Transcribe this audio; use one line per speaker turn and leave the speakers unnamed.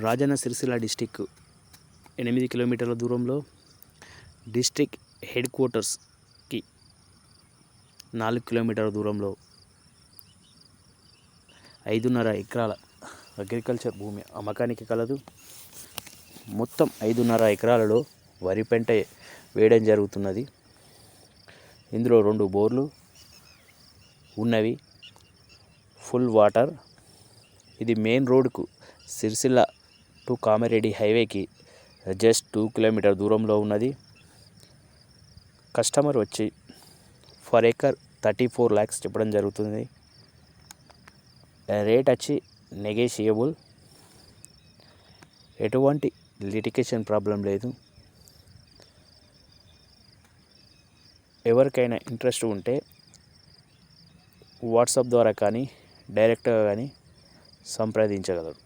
Rajanna Sircilla district 8 కిలోమీటర్ల దూరంలో district head క్వార్టర్స్కి 4 కిలోమీటర్ల దూరంలో 5.5 ఎకరాల అగ్రికల్చర్ భూమి అమ్మకానికి కలదు. మొత్తం 5.5 ఎకరాలలో వరి పంట వేయడం జరుగుతున్నది. ఇందులో 2 బోర్లు ఉన్నవి, ఫుల్ వాటర్. ఇది మెయిన్ రోడ్కు సిరిసిల్ల టు కామారెడ్డి హైవేకి జస్ట్ 2 కిలోమీటర్ దూరంలో ఉన్నది. కస్టమర్ వచ్చి ఫర్ ఏకర్ 34 lakhs చెప్పడం జరుగుతుంది. రేట్ వచ్చి నెగోషియబుల్, ఎటువంటి లిటిగేషన్ ప్రాబ్లం లేదు. ఎవరికైనా ఇంట్రెస్ట్ ఉంటే వాట్సాప్ ద్వారా కానీ డైరెక్ట్గా కానీ సంప్రదించగలరు.